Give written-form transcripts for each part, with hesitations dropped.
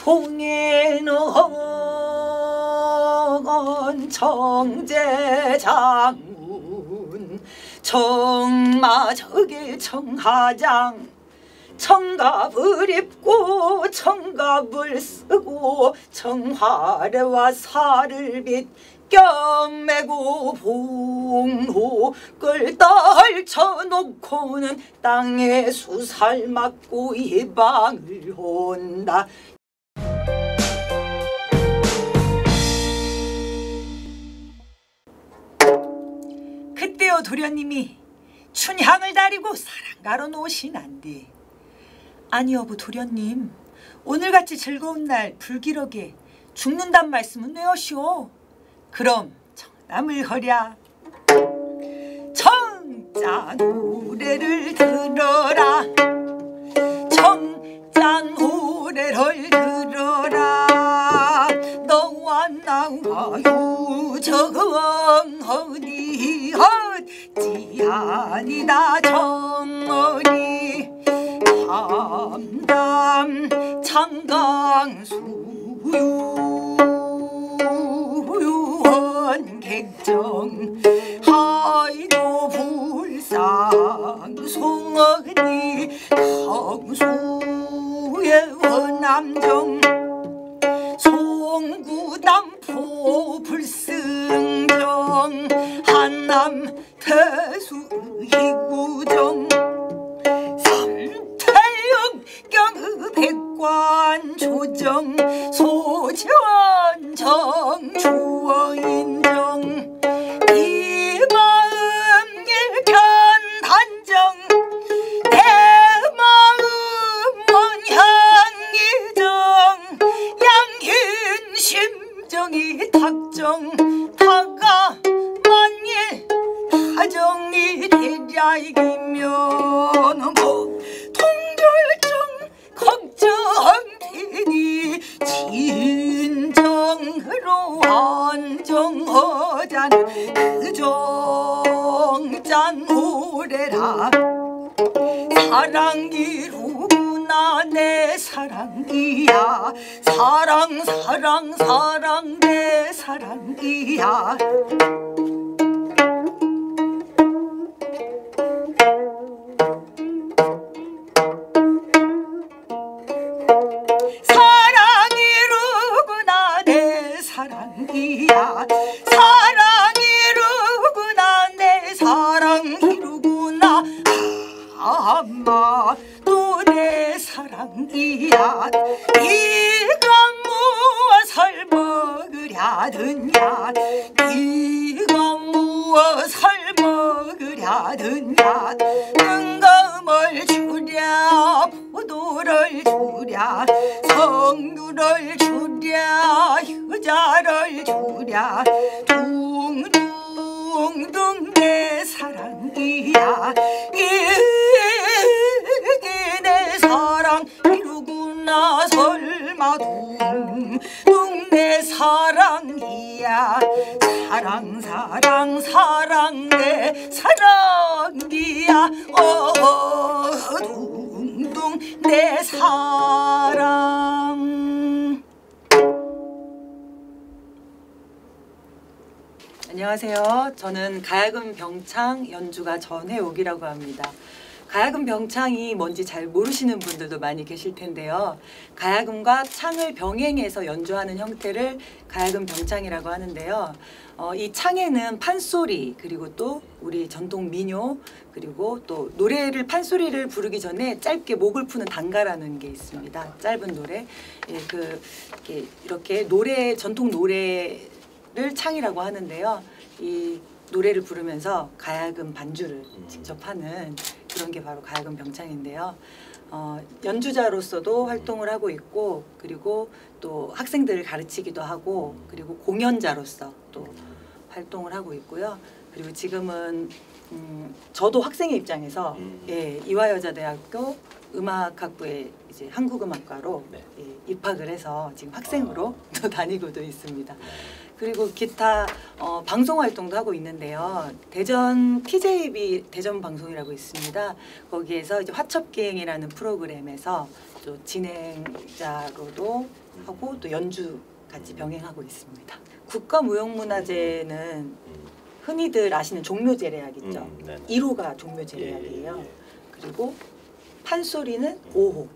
송해는 청제장군 청마저길 청하장 청갑을 입고 청갑을 쓰고 청화래와 살을 빗 껴매고 봉옥을 떨쳐놓고는 땅에 수살 맞고 이방을 온다. 그때요 도련님이 춘향을 다리고 사랑가로 노시난디. 아니 여보 도련님, 오늘같이 즐거운 날 불기러기에 죽는단 말씀은 왜어시오? 그럼 청남을 허랴. 청자 노래를 들어라. 청자 노래를 들어라. 너와 나와 유정허니 어찌 아니다 정언이 담담 창강수유원 객정 하이도 불상 송어니 강수의 원남정 송구담포 불승정 한남 태수 희구정 삼태영경 백관 조정 소전정 주어인정 이마음 일편 단정 내 마음 원향이정 양힌 심정이 탁정 타가 만일 타정이 되랴 이기면 뭐 통절정 걱정되니 진정으로 안정하자는 그정짠 오래라. 사랑이루구나 내 사랑이야. 사랑 사랑 사랑 내 사랑이야. 사랑이루구나 내 사랑이야. 사랑이루구나 내 사랑이루구나 아마 또 내 사랑이야. 네가 무엇을 먹으랴느냐. 네가 무엇을 먹으랴느냐. 등검을 주랴 포도를 주랴 성류를 주랴 효자를 주랴 둥둥둥 내 사랑이야. 이게 내 사랑 이루구나 설마 둥둥 내 사랑이야. 사랑 사랑 사랑 내 사랑이야. 둥둥 내 사랑. 안녕하세요. 저는 가야금 병창 연주가 전혜옥이라고 합니다. 가야금 병창이 뭔지 잘 모르시는 분들도 많이 계실 텐데요. 가야금과 창을 병행해서 연주하는 형태를 가야금 병창이라고 하는데요. 이 창에는 판소리, 그리고 또 우리 전통 민요, 그리고 또 노래를 판소리를 부르기 전에 짧게 목을 푸는 단가라는 게 있습니다. 짧은 노래. 예, 이렇게 노래, 전통 노래를 창이라고 하는데요. 이 노래를 부르면서 가야금 반주를 직접 하는 그런 게 바로 가야금 병창인데요. 연주자로서도 활동을 하고 있고, 그리고 또 학생들을 가르치기도 하고, 그리고 공연자로서 또 활동을 하고 있고요. 그리고 지금은 저도 학생의 입장에서 예, 이화여자대학교 음악학부에 이제 한국음악과로 예, 입학을 해서 지금 학생으로 또 다니고도 있습니다. 그리고 기타 방송 활동도 하고 있는데요. 대전 TJB 대전 방송이라고 있습니다. 거기에서 이제 화첩기행이라는 프로그램에서 또 진행자로도 하고 또 연주 같이 병행하고 있습니다. 국가무형문화재는 흔히들 아시는 종묘제례악 있죠. 1호가 종묘제례악이에요. 그리고 판소리는 5호.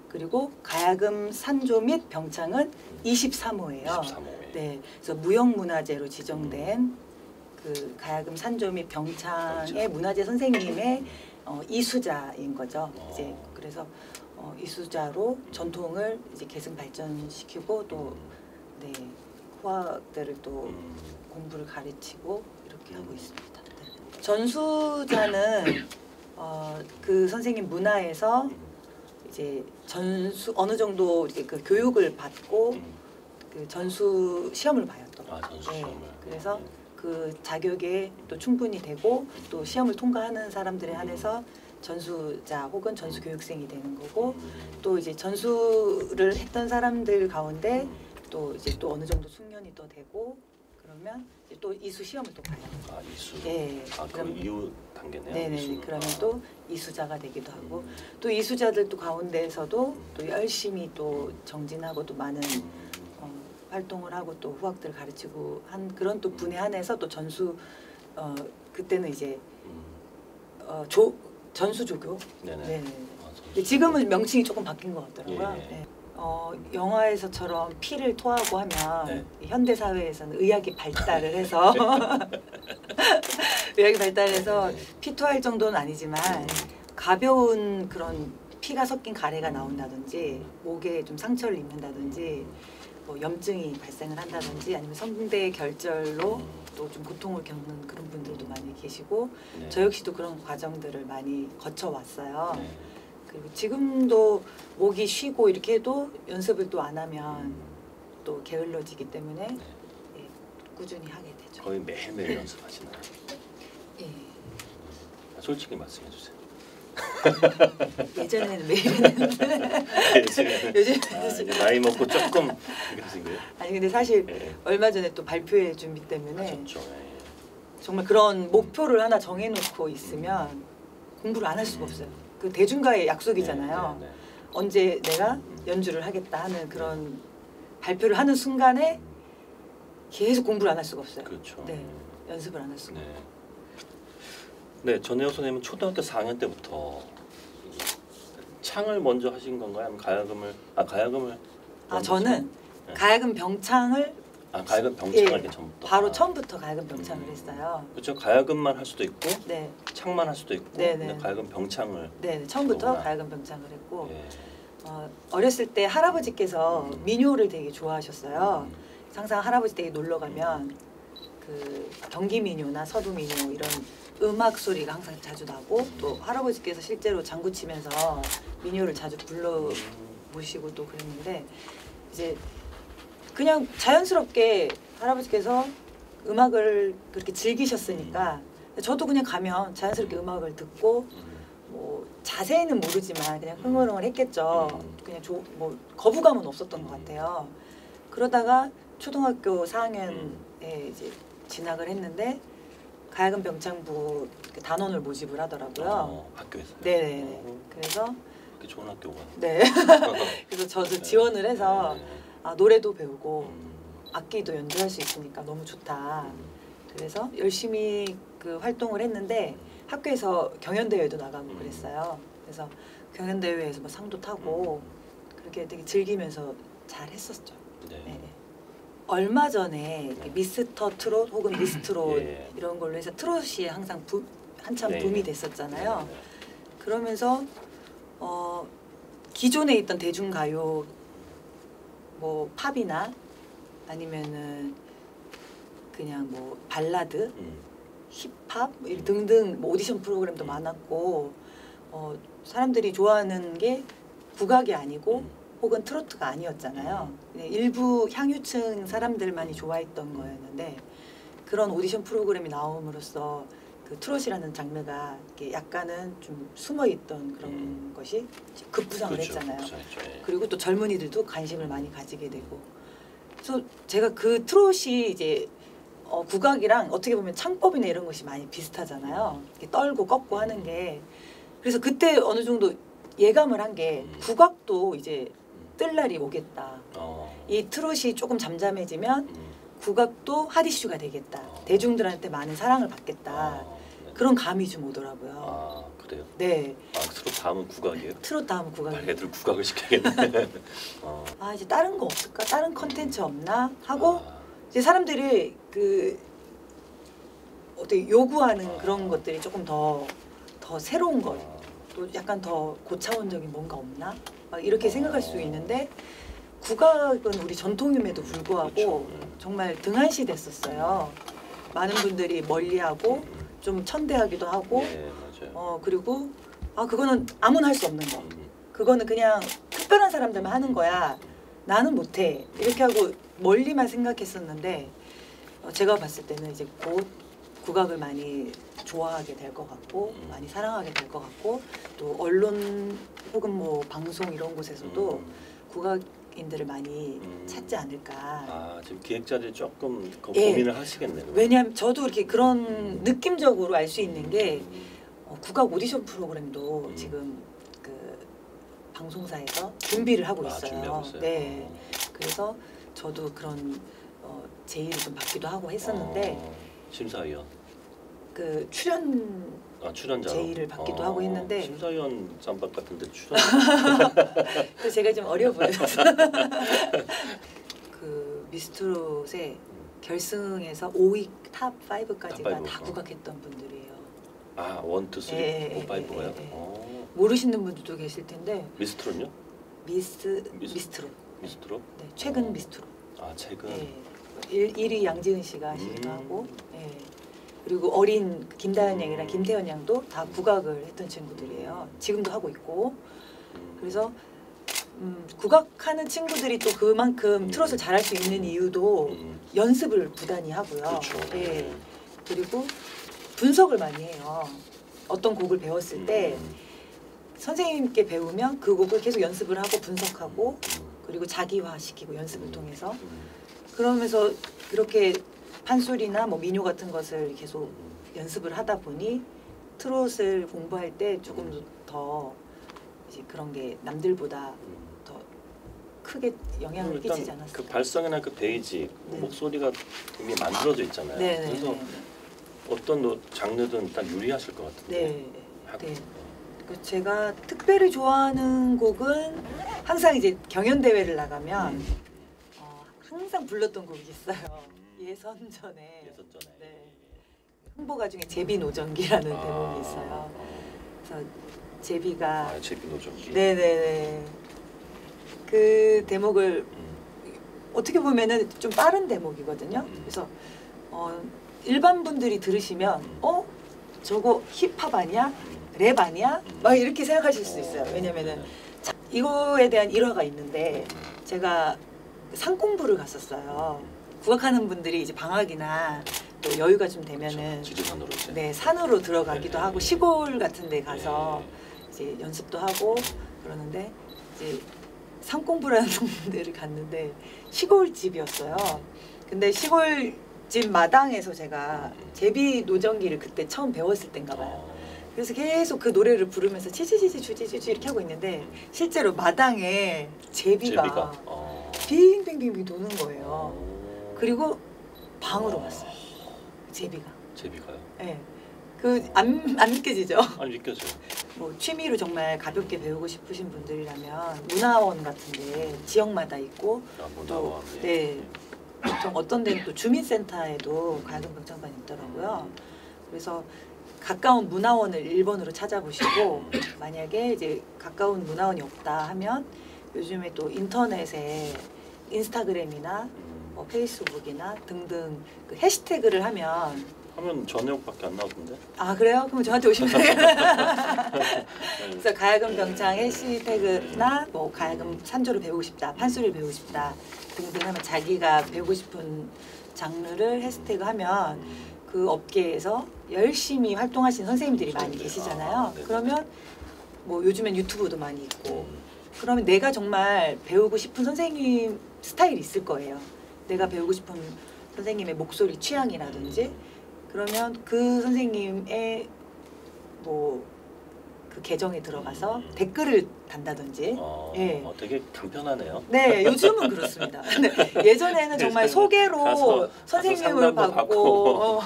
그리고 가야금 산조 및 병창은 23호예요. 네, 그래서 무형문화재로 지정된 그 가야금 산조 및 병창의 문화재 선생님의 이수자인 거죠. 이제 그래서 이수자로 전통을 이제 계승 발전시키고 또 네, 후학들을 또 공부를 가르치고 이렇게 하고 있습니다. 네. 전수자는 그 선생님 문화에서 이제 전수 어느 정도 이렇게 그 교육을 받고 그 전수 시험을 봐요 또. 전수 시험을. 네. 그래서 그 자격에 또 충분히 되고 또 시험을 통과하는 사람들에 한해서 전수자 혹은 전수 교육생이 되는 거고 또 이제 전수를 했던 사람들 가운데 또 이제 또 어느 정도 숙련이 또 되고 그러면 이제 또 이수 시험을 또 봐요. 이수. 네. 그럼 이후 단계네요. 네네. 이수는. 그러면 또 이수자가 되기도 하고 또 이수자들도 가운데에서도 또 열심히 또 정진하고 또 많은 활동을 하고 또 후학들 가르치고 한 그런 또 분에 한해서 또 전수 그때는 이제 전수조교. 네네. 네. 근데 지금은 명칭이 조금 바뀐 것 같더라고요. 예. 네. 영화에서처럼 피를 토하고 하면 네. 현대 사회에서는 의학이 발달을 해서 의학이 발달해서 피 토할 정도는 아니지만 가벼운 그런 피가 섞인 가래가 나온다든지 목에 좀 상처를 입는다든지 뭐 염증이 발생을 한다든지 아니면 성대 결절로 또 좀 고통을 겪는 그런 분들도 많이 계시고 네. 저 역시도 그런 과정들을 많이 거쳐왔어요. 네. 그리고 지금도 목이 쉬고 이렇게 해도 연습을 또 안 하면 또 게을러지기 때문에 예, 꾸준히 하게 되죠. 거의 매일매일 연습하시나요? 예. 솔직히 말씀해 주세요. 예전에는 매일 했는데 요즘 이제 나이 먹고 조금 그러신 거예요? 아니 근데 사실 예. 얼마 전에 또 발표회 준비 때문에 하셨죠. 예. 정말 그런 목표를 하나 정해놓고 있으면 공부를 안 할 수가 없어요. 그 대중과의 약속이잖아요. 네, 네, 네. 언제 내가 연주를 하겠다 하는 그런 발표를 하는 순간에 계속 공부를 안 할 수가 없어요. 그렇죠. 네, 연습을 안 할 수가. 네. 네, 전혜옥 선생님은 초등학교 4학년 때부터 창을 먼저 하신 건가요? 아니면 가야금을 저는 네. 가야금 병창을 가야금 병창을 예, 이렇게 처음부터 바로 처음부터 가야금 병창을 했어요. 그렇죠. 가야금만 할 수도 있고 네, 창만 할 수도 있고 네, 네. 근데 가야금 병창을 네, 처음부터 그거구나. 가야금 병창을 했고 예. 어렸을 때 할아버지께서 민요를 되게 좋아하셨어요. 항상 할아버지 댁에 놀러 가면 그 경기 민요나 서도 민요 이런 음악 소리가 항상 자주 나고 또 할아버지께서 실제로 장구 치면서 민요를 자주 불러 모시고 또 그랬는데 이제 그냥 자연스럽게 할아버지께서 음악을 그렇게 즐기셨으니까 저도 그냥 가면 자연스럽게 음악을 듣고 뭐 자세히는 모르지만 그냥 흥얼흥얼 했겠죠. 그냥 뭐 거부감은 없었던 것 같아요. 그러다가 초등학교 4학년에 이제 진학을 했는데 가야금 병창부 단원을 모집을 하더라고요. 학교에서. 네. 그래서 그렇게 좋은 학교가. 네. 그래서 저도 지원을 해서 노래도 배우고 악기도 연주할 수 있으니까 너무 좋다. 그래서 열심히 그 활동을 했는데 학교에서 경연대회도 나가고 그랬어요. 그래서 경연대회에서 뭐 상도 타고 그렇게 되게 즐기면서 잘 했었죠. 네. 네. 얼마 전에 미스터 트롯 혹은 미스트롯 예. 이런 걸로 해서 트롯이 항상 한참 네. 붐이 됐었잖아요. 네. 그러면서 기존에 있던 대중가요 뭐 팝이나 아니면은 그냥 뭐 발라드, 힙합 등등 뭐 오디션 프로그램도 많았고 사람들이 좋아하는 게 국악이 아니고 혹은 트로트가 아니었잖아요. 일부 향유층 사람들만이 좋아했던 거였는데 그런 오디션 프로그램이 나옴으로써 그 트롯이라는 장르가 이렇게 약간은 좀 숨어있던 그런 것이 급부상을 그렇죠. 했잖아요. 급부상했죠. 예. 그리고 또 젊은이들도 관심을 많이 가지게 되고 그래서 제가 그 트롯이 이제 국악이랑 어떻게 보면 창법이나 이런 것이 많이 비슷하잖아요. 이렇게 떨고 꺾고 하는 게 그래서 그때 어느 정도 예감을 한 게 국악도 이제 뜰 날이 오겠다. 이 트롯이 조금 잠잠해지면 국악도 핫 이슈가 되겠다. 대중들한테 많은 사랑을 받겠다. 네. 그런 감이 좀 오더라고요. 아 그래요? 네. 아 트롯 다음은 국악이에요? 트롯 다음 국악이. 애들 국악을 시켜야겠네. 아 이제 다른 거 없을까? 다른 컨텐츠 없나? 하고 이제 사람들이 그 어떻게 요구하는 그런 것들이 조금 더 새로운 것, 또 약간 더 고차원적인 뭔가 없나? 막 이렇게 생각할 수 있는데 국악은 우리 전통임에도 불구하고 그렇죠. 정말 등한시 됐었어요. 많은 분들이 멀리하고 좀 천대하기도 하고 네 맞아요. 그리고 그거는 아무나 할 수 없는 거. 그거는 그냥 특별한 사람들만 하는 거야. 나는 못해. 이렇게 하고 멀리만 생각했었는데 제가 봤을 때는 이제 곧 국악을 많이 좋아하게 될 것 같고 많이 사랑하게 될 것 같고 또 언론 혹은 뭐 방송 이런 곳에서도 국악인들을 많이 찾지 않을까. 아 지금 기획자들이 조금 예. 고민을 하시겠네요. 왜냐하면 저도 이렇게 그런 느낌적으로 알 수 있는 게 국악 오디션 프로그램도 지금 그 방송사에서 준비를 하고 있어요. 준비하고 있어요? 네. 그래서 저도 그런 제의를 좀 받기도 하고 했었는데 심사위원. 그 출연 출연자 제의를 받기도 하고 했는데 심사위원 짬밥 같은데 출연. 또 제가 좀 어려 보여서 그 미스트롯의 결승에서 5위 탑 5까지가 다 국악했던 분들이에요. 아 1, 2, 3, 4, 5가요? 모르시는 분들도 계실 텐데 미스트롯요? 미스트롯. 미스트롯? 네, 최근 미스트롯. 아 최근. 네. 1위 양지은 씨가 하시기도 하고 네. 그리고 어린 김다현 양이랑 김태현 양도 다 국악을 했던 친구들이에요. 지금도 하고 있고 그래서 국악하는 친구들이 또 그만큼 트롯을 잘할 수 있는 이유도 연습을 부단히 하고요. 그렇죠. 네. 그리고 분석을 많이 해요. 어떤 곡을 배웠을 때 선생님께 배우면 그 곡을 계속 연습을 하고 분석하고 그리고 자기화시키고 연습을 통해서 그러면서 그렇게 판소리나 뭐 민요 같은 것을 계속 연습을 하다 보니 트롯을 공부할 때 조금 더 이제 그런 게 남들보다 더 크게 영향을 끼치지 않았어요. 그 발성이나 그 베이직 네. 목소리가 이미 만들어져 있잖아요. 네, 그래서 어떤 장르든 일단 유리하실 것 같은데. 네. 그 제가 특별히 좋아하는 곡은 항상 이제 경연 대회를 나가면 항상 불렀던 곡이 있어요. 예선전에. 네. 흥보가 중에 제비노정기라는 대목이 있어요. 그래서 제비가 제비노정기. 네네네. 그 대목을 어떻게 보면은 좀 빠른 대목이거든요. 그래서 일반 분들이 들으시면 저거 힙합 아니야? 랩 아니야? 막 이렇게 생각하실 수 있어요. 왜냐면은 이거에 대한 일화가 있는데 제가 상 공부를 갔었어요. 국악하는 분들이 이제 방학이나 또 여유가 좀 되면은 지리산으로 네, 산으로 들어가기도 하고 시골 같은 데 가서 이제 연습도 하고 그러는데 이제 상 공부라는 데를 갔는데 시골집이었어요. 근데 시골집 마당에서 제가 제비 노정기를 그때 처음 배웠을 때인가 봐요. 그래서 계속 그 노래를 부르면서 치치치치 주지주지 이렇게 하고 있는데 실제로 마당에 제비가 빙빙빙빙 도는 거예요. 그리고 방으로 갔어요. 제비가요? 네. 그 안 믿겨지죠? 아니 믿겨져요. 뭐 취미로 정말 가볍게 배우고 싶으신 분들이라면 문화원 같은데 지역마다 있고 또 네. 보통 어떤 데는 또 주민센터에도 가야금 병창반이 있더라고요. 그래서 가까운 문화원을 1번으로 찾아보시고 만약에 이제 가까운 문화원이 없다 하면 요즘에 또 인터넷에 인스타그램이나 뭐 페이스북이나 등등 그 해시태그를 하면 전역밖에 안 나오던데? 아 그래요? 그럼 저한테 오시면 돼요. 그래서 가야금 병창 해시태그나 뭐 가야금 산조를 배우고 싶다, 판소리를 배우고 싶다 등등 하면 자기가 배우고 싶은 장르를 해시태그 하면 그 업계에서 열심히 활동하시는 선생님들이 많이 계시잖아요. 그러면 뭐 요즘엔 유튜브도 많이 있고 그러면 내가 정말 배우고 싶은 선생님 스타일이 있을 거예요. 내가 배우고 싶은 선생님의 목소리 취향이라든지 그러면 그 선생님의 뭐 그 계정에 들어가서 댓글을 단다든지. 예. 되게 간편하네요. 네, 요즘은 그렇습니다. 근데 예전에는 정말 소개로 선생님을 받고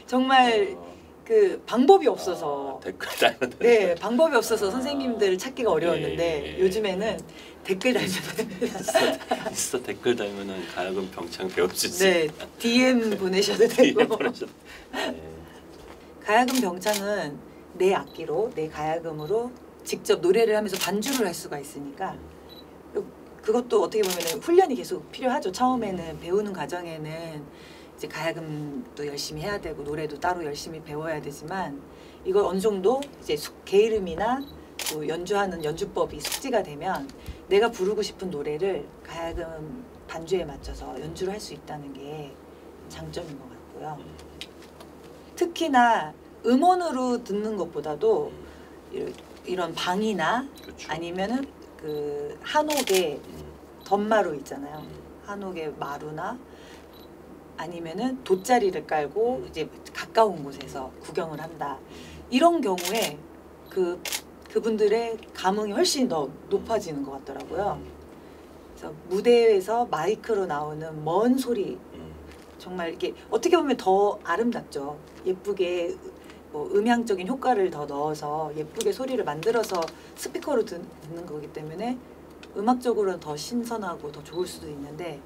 정말 그 방법이 없어서 댓글 달면 네, 방법이 없어서 선생님들을 찾기가 어려웠는데 요즘에는 댓글 달면 인스타 댓글 달면은 가야금 병창 배울 수 네, 있습니다. DM 보내셔도 되고. DM 보내셔도. 가야금 병창은 내 악기로 내 가야금으로 직접 노래를 하면서 반주를 할 수가 있으니까 그것도 어떻게 보면 훈련이 계속 필요하죠. 처음에는 배우는 과정에는 이제 가야금도 열심히 해야 되고 노래도 따로 열심히 배워야 되지만 이걸 어느 정도 이제 게으름이나 또 연주하는 연주법이 숙지가 되면 내가 부르고 싶은 노래를 가야금 반주에 맞춰서 연주를 할 수 있다는 게 장점인 것 같고요. 특히나 음원으로 듣는 것보다도 이런 방이나 그렇죠. 아니면은 그 한옥의 덧마루 있잖아요. 한옥의 마루나 아니면은 돗자리를 깔고 이제 가까운 곳에서 구경을 한다. 이런 경우에 그분들의 감흥이 훨씬 더 높아지는 것 같더라고요. 그래서 무대에서 마이크로 나오는 먼 소리 정말 이렇게 어떻게 보면 더 아름답죠. 예쁘게 뭐 음향적인 효과를 더 넣어서 예쁘게 소리를 만들어서 스피커로 듣는 거기 때문에 음악적으로는 더 신선하고 더 좋을 수도 있는데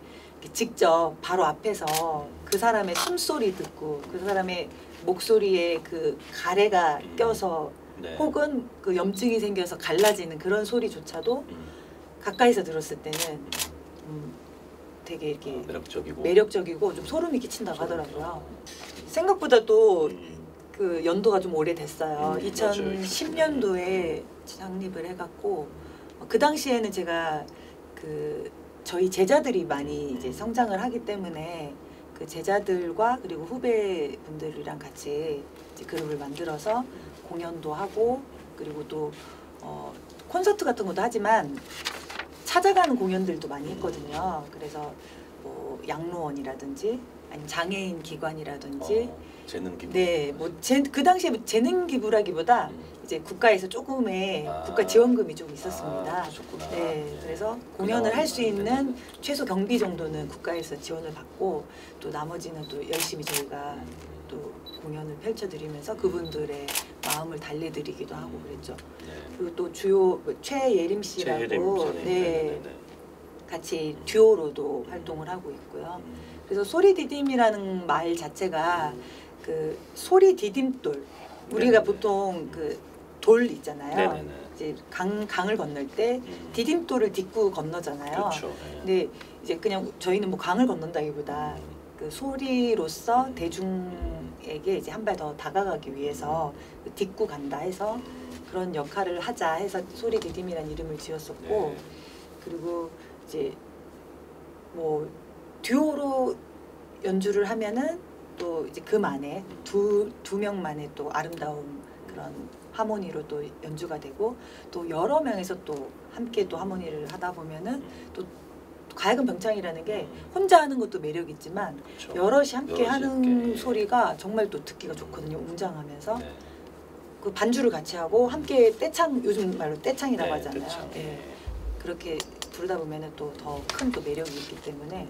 직접 바로 앞에서 그 사람의 숨소리 듣고 그 사람의 목소리에 그 가래가 껴서 혹은 그 염증이 생겨서 갈라지는 그런 소리조차도 가까이서 들었을 때는 되게 이렇게 매력적이고 좀 소름이 끼친다고 하더라고요. 생각보다 또 그 연도가 좀 오래됐어요. 2010년도에 창립을 해갖고 그 당시에는 제가 그 저희 제자들이 많이 이제 성장을 하기 때문에 그 제자들과 그리고 후배분들이랑 같이 이제 그룹을 만들어서 공연도 하고 그리고 또 콘서트 같은 것도 하지만 찾아가는 공연들도 많이 했거든요. 그래서 뭐 양로원이라든지 아니면 장애인 기관이라든지 재능 기부. 네, 뭐 그 당시에 재능 기부라기보다 이제 국가에서 조금의 국가 지원금이 좀 있었습니다. 네, 그래서 공연을 할 수 있는 최소 경비 정도는 국가에서 지원을 받고 또 나머지는 또 열심히 저희가 또 공연을 펼쳐드리면서 그분들의 마음을 달래드리기도 하고 그랬죠. 그리고 또 주요 최예림 씨라고 같이 듀오로도 활동을 하고 있고요. 그래서 소리 디딤이라는 말 자체가 그 소리 디딤돌 우리가 보통 그 돌 있잖아요. 이제 강을 건널 때 디딤돌을 딛고 건너잖아요. 그렇죠. 근데 이제 그냥 저희는 뭐 강을 건넌다기보다 그 소리로서 대중에게 이제 한 발 더 다가가기 위해서 딛고 간다 해서 그런 역할을 하자 해서 소리 디딤이라는 이름을 지었었고 그리고 이제 뭐 듀오로 연주를 하면은 또 이제 그만에 두 명만의 또 아름다운 그런 하모니로 또 연주가 되고 또 여러 명에서 또 함께 또 하모니를 하다 보면은 또 가야금 병창이라는 게 혼자 하는 것도 매력 있지만 여럿이 함께 하는 소리가 정말 또 듣기가 좋거든요. 웅장하면서 그 반주를 같이 하고 함께 떼창 요즘 말로 떼창이라고 하잖아요. 그렇게 부르다 보면은 또 더 큰 또 매력이 있기 때문에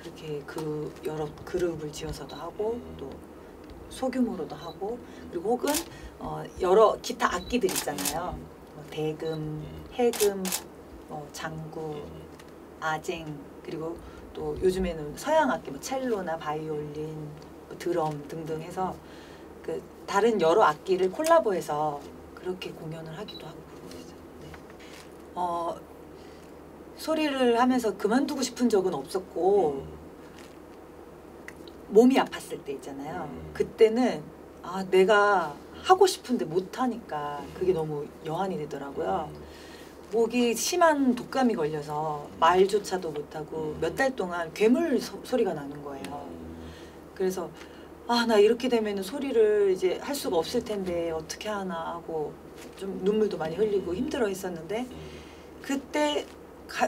그렇게 그 여러 그룹을 지어서도 하고 또 소규모로도 하고 그리고 혹은 여러 기타 악기들 있잖아요. 뭐 대금, 해금, 장구, 아쟁 그리고 또 요즘에는 서양 악기 뭐 첼로나 바이올린, 뭐 드럼 등등 해서 그 다른 여러 악기를 콜라보해서 그렇게 공연을 하기도 하고 그러고 있어요. 소리를 하면서 그만두고 싶은 적은 없었고 몸이 아팠을 때 있잖아요. 그때는 내가 하고 싶은데 못하니까 그게 너무 여한이 되더라고요. 목이 심한 독감이 걸려서 말조차도 못하고 몇 달 동안 괴물 소리가 나는 거예요. 그래서 나 이렇게 되면 소리를 이제 할 수가 없을 텐데 어떻게 하나 하고 좀 눈물도 많이 흘리고 힘들어 했었는데 그때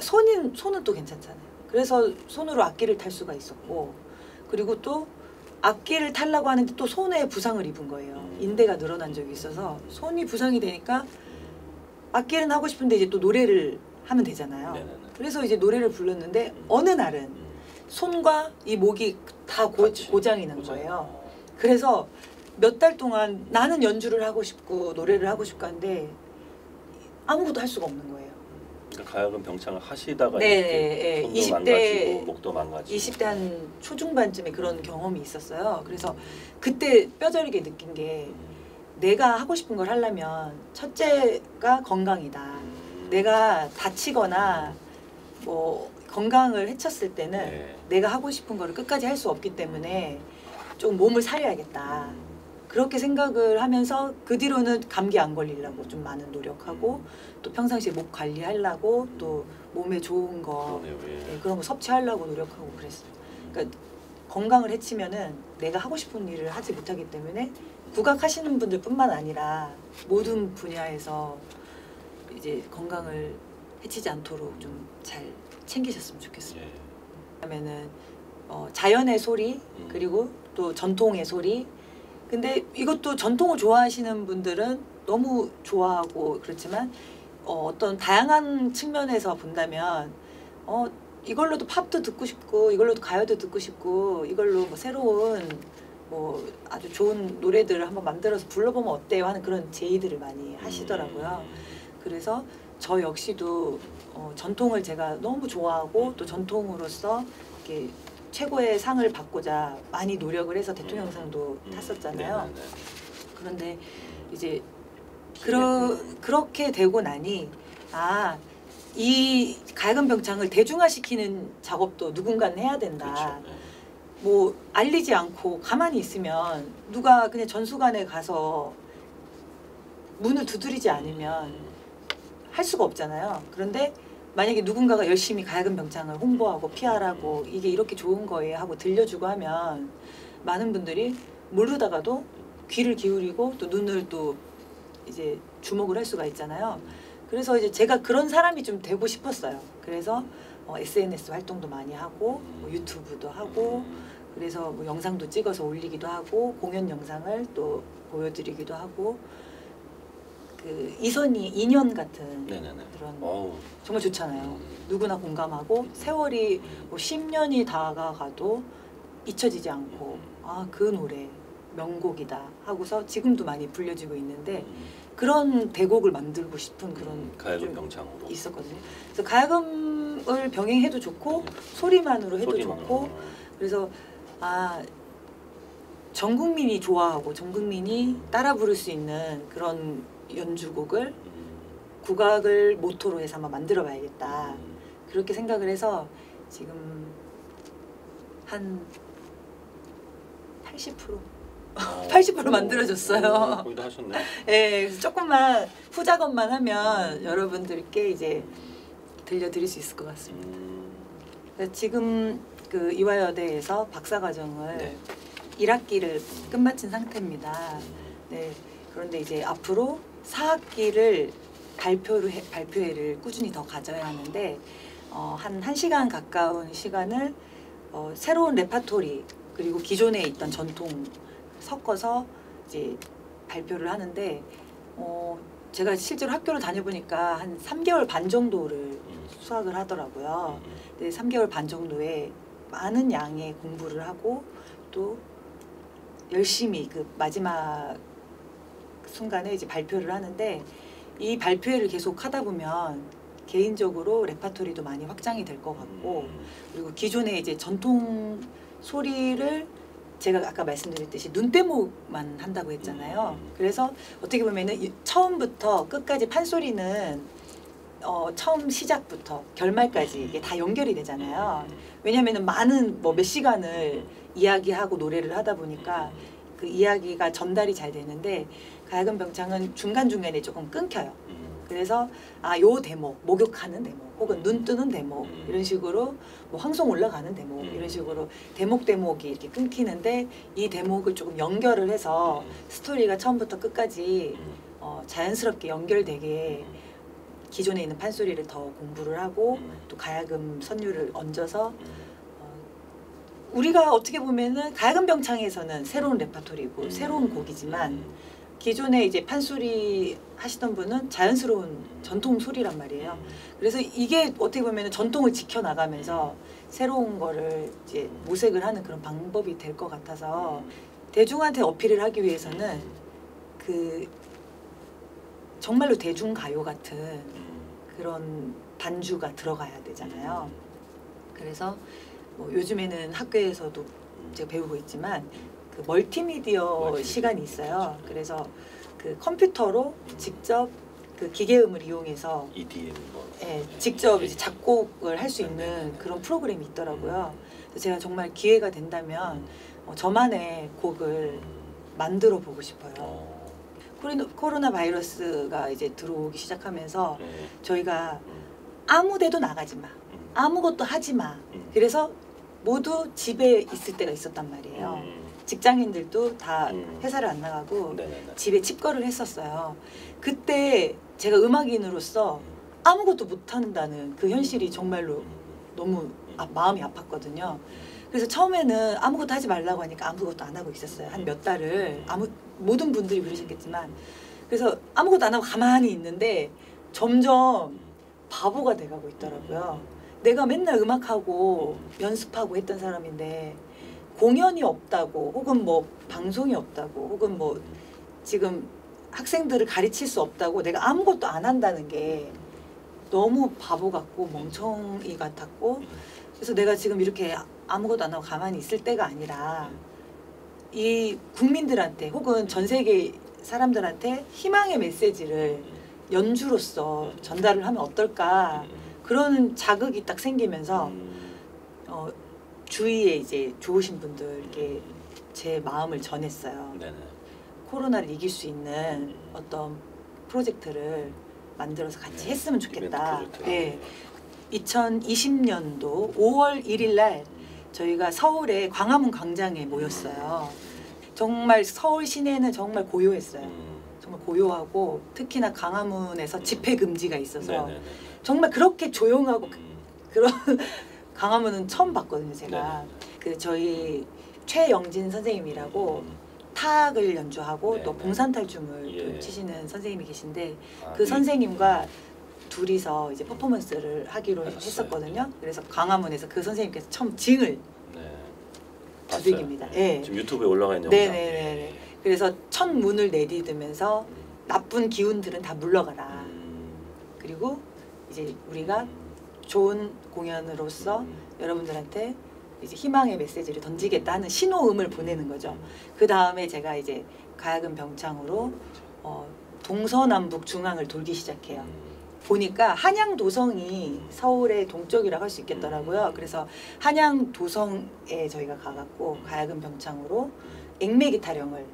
손은 또 괜찮잖아요. 그래서 손으로 악기를 탈 수가 있었고 그리고 또 악기를 타려고 하는데 또 손에 부상을 입은 거예요. 인대가 늘어난 적이 있어서 손이 부상이 되니까 악기는 하고 싶은데 이제 또 노래를 하면 되잖아요. 네네네. 그래서 이제 노래를 불렀는데 어느 날은 손과 이 목이 다 같이 고장이 난 거예요. 그래서 몇 달 동안 나는 연주를 하고 싶고 노래를 하고 싶고 한데 아무것도 할 수가 없는 거예요. 그러니까 가야금 병창을 하시다가 네, 이렇게 손도 20대 망가지고 목도 망가지고 20대 한 초중반쯤에 그런 경험이 있었어요. 그래서 그때 뼈저리게 느낀 게 내가 하고 싶은 걸 하려면 첫째가 건강이다. 내가 다치거나 뭐 건강을 해쳤을 때는 네. 내가 하고 싶은 거를 끝까지 할 수 없기 때문에 좀 몸을 사려야겠다. 그렇게 생각을 하면서 그 뒤로는 감기 안 걸리려고 좀 많은 노력하고 또 평상시에 목 관리하려고 또 몸에 좋은 거 그러네요. 예. 네, 그런 거 섭취하려고 노력하고 그랬어요. 그러니까 건강을 해치면은 내가 하고 싶은 일을 하지 못하기 때문에 국악하시는 분들뿐만 아니라 모든 분야에서 이제 건강을 해치지 않도록 좀 잘 챙기셨으면 좋겠어요. 예. 그다음에는 자연의 소리 그리고 또 전통의 소리. 근데 이것도 전통을 좋아하시는 분들은 너무 좋아하고 그렇지만 어떤 다양한 측면에서 본다면 이걸로도 팝도 듣고 싶고 이걸로도 가요도 듣고 싶고 이걸로 뭐 새로운 뭐 아주 좋은 노래들을 한번 만들어서 불러보면 어때요 하는 그런 제의들을 많이 하시더라고요. 그래서 저 역시도 전통을 제가 너무 좋아하고 또 전통으로서 이렇게 최고의 상을 받고자 많이 노력을 해서 대통령상도 탔었잖아요. 네네네. 그런데 이제 그렇게 되고 나니 이 가야금 병창을 대중화시키는 작업도 누군가는 해야 된다. 그렇죠. 네. 뭐 알리지 않고 가만히 있으면 누가 그냥 전수관에 가서 문을 두드리지 않으면 할 수가 없잖아요. 그런데 만약에 누군가가 열심히 가야금 병창을 홍보하고 PR하고 이게 이렇게 좋은 거예요 하고 들려주고 하면 많은 분들이 모르다가도 귀를 기울이고 또 눈을 또 이제 주목을 할 수가 있잖아요. 그래서 이제 제가 그런 사람이 좀 되고 싶었어요. 그래서 SNS 활동도 많이 하고 뭐 유튜브도 하고 그래서 뭐 영상도 찍어서 올리기도 하고 공연 영상을 또 보여드리기도 하고 그 이선희 인연 같은 네네네. 그런 어우. 정말 좋잖아요. 누구나 공감하고 세월이 뭐 10년이 다가가도 잊혀지지 않고 그 노래 명곡이다 하고서 지금도 많이 불려지고 있는데 그런 대곡을 만들고 싶은 그런 가야금 좀 병창으로 있었거든요. 그래서 가야금을 병행해도 좋고 소리만으로 해도 좋고 그래서 전 국민이 좋아하고 전 국민이 따라 부를 수 있는 그런 연주곡을 국악을 모토로 해서 한번 만들어 봐야겠다. 그렇게 생각을 해서 지금 한 80% 80% 만들어졌어요. 거기도 하셨네. 네, 그래서 조금만 후작업만 하면 여러분들께 이제 들려드릴 수 있을 것 같습니다. 그래서 지금 그 이화여대에서 박사과정을 네. 1학기를 끝마친 상태입니다. 네, 그런데 이제 앞으로 4학기를 발표회를 꾸준히 더 가져야 하는데 한 1시간 가까운 시간을 새로운 레파토리 그리고 기존에 있던 전통 섞어서 이제 발표를 하는데 제가 실제로 학교를 다녀보니까 한 3개월 반 정도를 수학을 하더라고요. 근데 3개월 반 정도에 많은 양의 공부를 하고 또 열심히 그 마지막 순간에 이제 발표를 하는데 이 발표회를 계속 하다 보면 개인적으로 레파토리도 많이 확장이 될 것 같고 그리고 기존에 이제 전통 소리를 제가 아까 말씀드렸듯이 눈대목만 한다고 했잖아요. 그래서 어떻게 보면은 처음부터 끝까지 판소리는 처음 시작부터 결말까지 이게 다 연결이 되잖아요. 왜냐하면은 많은 뭐 몇 시간을 이야기하고 노래를 하다 보니까 그 이야기가 전달이 잘 되는데 가야금 병창은 중간중간에 조금 끊겨요. 그래서 요 대목, 목욕하는 대목 혹은 눈 뜨는 대목 이런 식으로 뭐 황송 올라가는 대목 이런 식으로 대목이 이렇게 끊기는데 이 대목을 조금 연결을 해서 스토리가 처음부터 끝까지 자연스럽게 연결되게 기존에 있는 판소리를 더 공부를 하고 또 가야금 선율을 얹어서 우리가 어떻게 보면은 가야금 병창에서는 새로운 레퍼토리고 새로운 곡이지만 기존에 이제 판소리 하시던 분은 자연스러운 전통 소리란 말이에요. 그래서 이게 어떻게 보면은 전통을 지켜나가면서 새로운 거를 이제 모색을 하는 그런 방법이 될 것 같아서 대중한테 어필을 하기 위해서는 그 정말로 대중가요 같은 그런 반주가 들어가야 되잖아요. 그래서 뭐 요즘에는 학교에서도 제가 배우고 있지만 그 멀티미디어 시간이 있어요. 그래서 그 컴퓨터로 직접 그 기계음을 이용해서 EDM 뭐. 예, 직접 이제 작곡을 할 수 있는 그런 프로그램이 있더라고요. 그래서 제가 정말 기회가 된다면 저만의 곡을 만들어 보고 싶어요. 코로나 바이러스가 이제 들어오기 시작하면서 저희가 아무 데도 나가지 마. 아무것도 하지 마. 그래서 모두 집에 있을 때가 있었단 말이에요. 직장인들도 다 회사를 안 나가고 집에 칩거를 했었어요. 그때 제가 음악인으로서 아무것도 못 한다는 그 현실이 정말로 너무 마음이 아팠거든요. 그래서 처음에는 아무것도 하지 말라고 하니까 아무것도 안 하고 있었어요. 한 몇 달을. 모든 분들이 그러셨겠지만. 그래서 아무것도 안 하고 가만히 있는데 점점 바보가 돼가고 있더라고요. 내가 맨날 음악하고 연습하고 했던 사람인데 공연이 없다고 혹은 뭐 방송이 없다고 혹은 뭐 지금 학생들을 가르칠 수 없다고 내가 아무것도 안 한다는 게 너무 바보 같고 멍청이 같았고 그래서 내가 지금 이렇게 아무것도 안 하고 가만히 있을 때가 아니라 이 국민들한테 혹은 전 세계 사람들한테 희망의 메시지를 연주로서 전달을 하면 어떨까 그런 자극이 딱 생기면서 주위에 이제 좋으신 분들께 제 마음을 전했어요. 코로나를 이길 수 있는 어떤 프로젝트를 만들어서 같이 했으면 좋겠다. 네. 2020년도 5월 1일 날 저희가 서울의 광화문 광장에 모였어요. 정말 서울 시내는 정말 고요했어요. 정말 고요하고 특히나 광화문에서 집회 금지가 있어서 정말 그렇게 조용하고 그런 광화문은 처음 봤거든요. 제가 그 저희 최영진 선생님이라고 타악을 연주하고 또 봉산탈춤을 또 치시는 선생님이 계신데 그 선생님과 둘이서 이제 퍼포먼스를 하기로 했었거든요. 그래서 광화문에서 그 선생님께서 처음 징을 두들깁니다. 네. 지금 유튜브에 올라가 있는 네네네. 그래서 첫 문을 내딛으면서 나쁜 기운들은 다 물러가라. 그리고 이제 우리가 좋은 공연으로서 여러분들한테 이제 희망의 메시지를 던지겠다 하는 신호음을 보내는 거죠. 그 다음에 제가 이제 가야금 병창으로 동서남북 중앙을 돌기 시작해요. 보니까 한양도성이 서울의 동쪽이라고 할 수 있겠더라고요. 그래서 한양도성에 저희가 가갖고 가야금 병창으로 액매기 타령을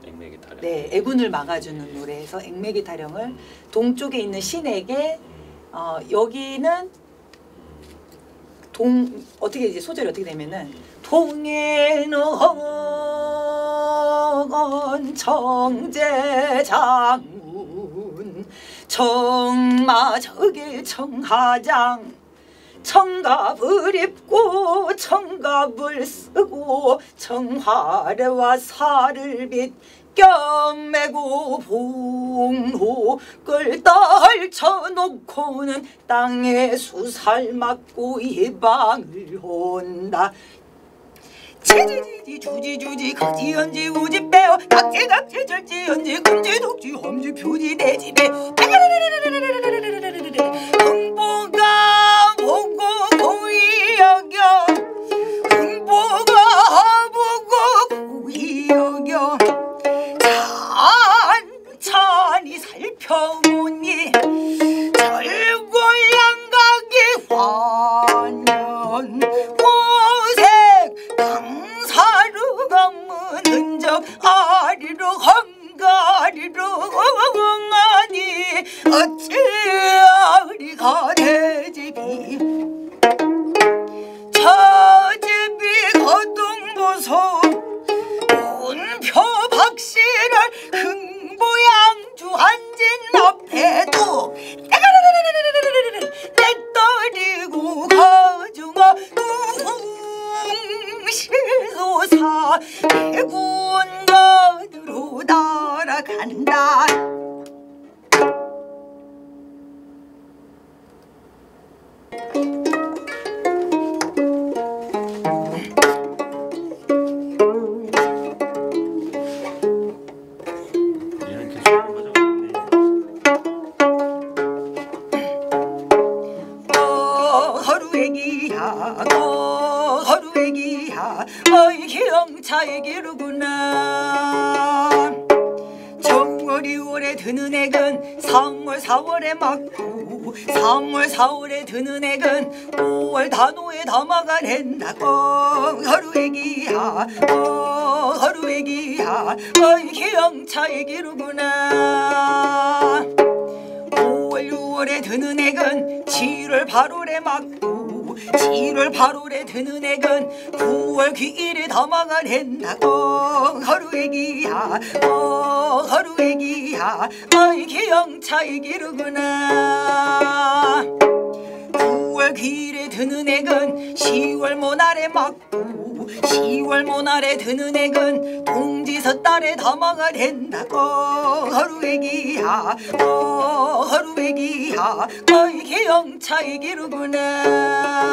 네, 애군을 막아주는 노래에서 액매기 타령을 동쪽에 있는 신에게 여기는 어떻게 이제 소절이 어떻게 되면은 동해는 청제장군 청마저길 청하장 청갑을 입고 청갑을 쓰고 청화래와 살을 빛 껴매고 봉록을 떨쳐놓고는 땅에 수살 맞고 이방을 온다. 치지지지 주지주지 거지연지 우지빼어 각지각지 절지연지 금지독지 험지표지 내집에 흥보가 보고 고이 여겨 흥보가 보고 고이 여겨 찬찬히 살펴보니 절골양각이 환연 고색 강사르 강문 흔적 아리로 헝가리로 엉하니 어찌아리가 대집이 저집이 거동보소 본표 박씨를 흥보양주 앉은 앞에도 내떨이고 가중아 둥실소 허루애기야 어이 기영차의 기루구나. 정월 2월에 드는 액은 3월 4월에 맞고 3월 4월에 드는 액은 5월 단오에 담아가 된다고. 허루애기야 허루애기야 어이 기영차의 기루구나. 5월 6월에 드는 액은 7월 8월에 맞고 7월 8월에 드는 액은 9월 귀일에 담아가 된다고. 허루애기야 허루애기야 어이 기영차의 기루구나. 9월 귀일에 드는 액은 10월 모날에 맞고 10월 모날에 드는 액은 동지서 달에 담아가 된다고. 허루애기야 허루애기야 어이 기영차의 기루구나.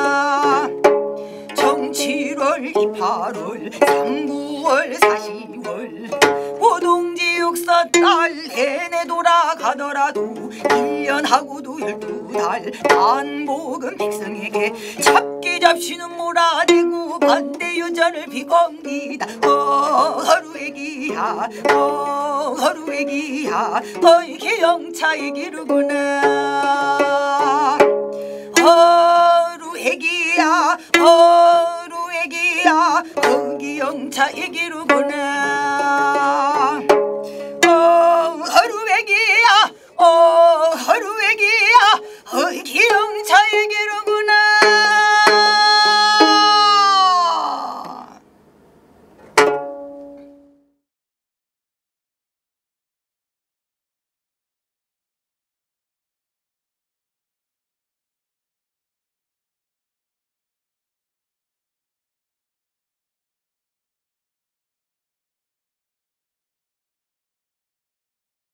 정 7월 28월 3, 9월 4, 10월 보동지 육사 딸 해내 돌아가더라도 1년 하고도 12달 단복은 백성에게 잡기 잡시는 몰아대고 반대 유전을 비공기다. 허루애기야 허루애기야 어이 기영차의 기루구나.